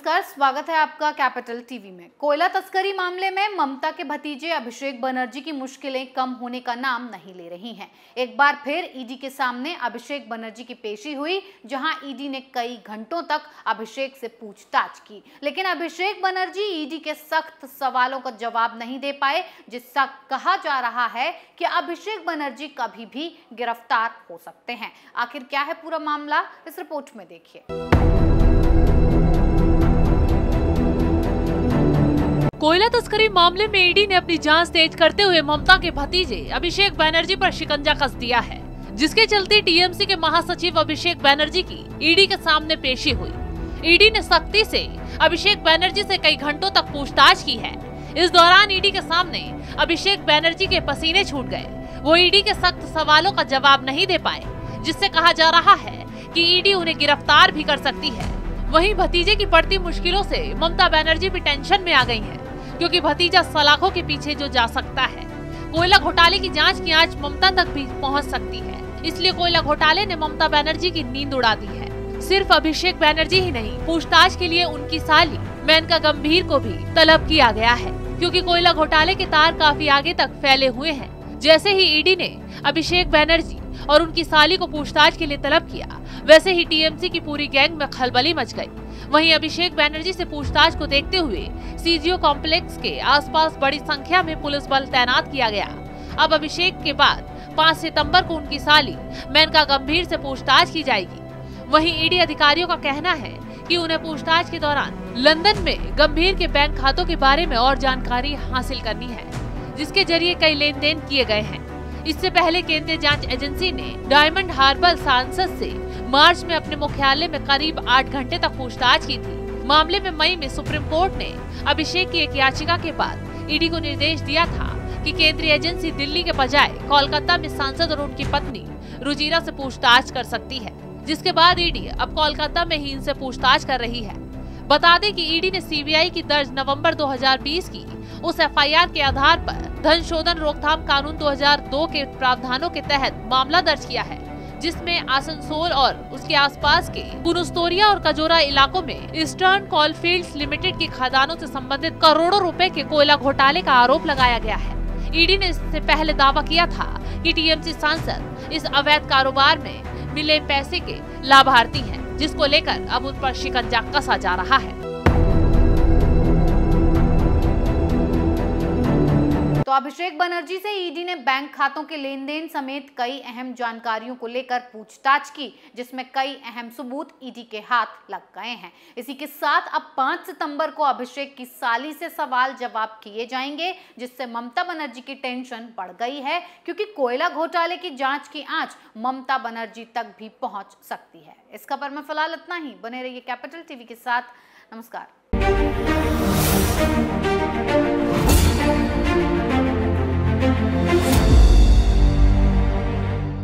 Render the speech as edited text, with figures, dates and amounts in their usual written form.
नमस्कार, स्वागत है आपका कैपिटल टीवी में। कोयला तस्करी मामले में ममता के भतीजे अभिषेक बनर्जी की मुश्किलें कम होने का नाम नहीं ले रही हैं। एक बार फिर ईडी के सामने अभिषेक बनर्जी की पेशी हुई, जहां ईडी ने कई घंटों तक अभिषेक से पूछताछ की, लेकिन अभिषेक बनर्जी ईडी के सख्त सवालों का जवाब नहीं दे पाए, जिससे कहा जा रहा है कि अभिषेक बनर्जी कभी भी गिरफ्तार हो सकते हैं। आखिर क्या है पूरा मामला, इस रिपोर्ट में देखिए। कोयला तस्करी मामले में ईडी ने अपनी जांच तेज करते हुए ममता के भतीजे अभिषेक बनर्जी पर शिकंजा कस दिया है, जिसके चलते टीएमसी के महासचिव अभिषेक बनर्जी की ईडी के सामने पेशी हुई। ईडी ने सख्ती से अभिषेक बनर्जी से कई घंटों तक पूछताछ की है। इस दौरान ईडी के सामने अभिषेक बनर्जी के पसीने छूट गए। वो ईडी के सख्त सवालों का जवाब नहीं दे पाए, जिससे कहा जा रहा है कि ईडी उन्हें गिरफ्तार भी कर सकती है। वहीं भतीजे की बढ़ती मुश्किलों से ममता बनर्जी भी टेंशन में आ गई हैं, क्योंकि भतीजा सलाखों के पीछे जो जा सकता है। कोयला घोटाले की जांच की आंच ममता तक भी पहुंच सकती है, इसलिए कोयला घोटाले ने ममता बनर्जी की नींद उड़ा दी है। सिर्फ अभिषेक बनर्जी ही नहीं, पूछताछ के लिए उनकी साली मेनका गंभीर को भी तलब किया गया है, क्योंकि कोयला घोटाले के तार काफी आगे तक फैले हुए हैं। जैसे ही ईडी ने अभिषेक बनर्जी और उनकी साली को पूछताछ के लिए तलब किया, वैसे ही टीएमसी की पूरी गैंग में खलबली मच गई। वहीं अभिषेक बनर्जी से पूछताछ को देखते हुए सीजीओ कॉम्प्लेक्स के आसपास बड़ी संख्या में पुलिस बल तैनात किया गया। अब अभिषेक के बाद 5 सितंबर को उनकी साली मेनका गंभीर से पूछताछ की जाएगी। वहीं ईडी अधिकारियों का कहना है कि उन्हें पूछताछ के दौरान लंदन में गंभीर के बैंक खातों के बारे में और जानकारी हासिल करनी है, जिसके जरिए कई लेन देन किए गए हैं। इससे पहले केंद्रीय जांच एजेंसी ने डायमंड हार्बर सांसद से मार्च में अपने मुख्यालय में करीब 8 घंटे तक पूछताछ की थी। मामले में मई में सुप्रीम कोर्ट ने अभिषेक की एक याचिका के बाद ईडी को निर्देश दिया था कि केंद्रीय एजेंसी दिल्ली के बजाय कोलकाता में सांसद और उनकी पत्नी रुजिरा से पूछताछ कर सकती है, जिसके बाद ईडी अब कोलकाता में ही इनसे पूछताछ कर रही है। बता दें कि ईडी ने सीबीआई की दर्ज नवंबर 2020 की उस एफआईआर के आधार पर धन शोधन रोकथाम कानून 2002 के प्रावधानों के तहत मामला दर्ज किया है, जिसमें आसनसोल और उसके आसपास के कुनुस्तोरिया और कजोरा इलाकों में ईस्टर्न कोलफील्ड्स लिमिटेड की खदानों से संबंधित करोड़ों रुपए के कोयला घोटाले का आरोप लगाया गया है। ईडी ने इससे पहले दावा किया था कि टीएमसी सांसद इस अवैध कारोबार में मिले पैसे के लाभार्थी हैं, जिसको लेकर अब उन पर शिकंजा कसा जा रहा है। तो अभिषेक बनर्जी से ईडी ने बैंक खातों के लेन देन समेत कई अहम जानकारियों को लेकर पूछताछ की, जिसमें कई अहम सबूत ईडी के हाथ लग गए हैं। इसी के साथ अब 5 सितंबर को अभिषेक की साली से सवाल जवाब किए जाएंगे, जिससे ममता बनर्जी की टेंशन बढ़ गई है, क्योंकि कोयला घोटाले की जांच की आंच ममता बनर्जी तक भी पहुंच सकती है। इस खबर में फिलहाल इतना ही। बने रहिए कैपिटल टीवी के साथ। नमस्कार।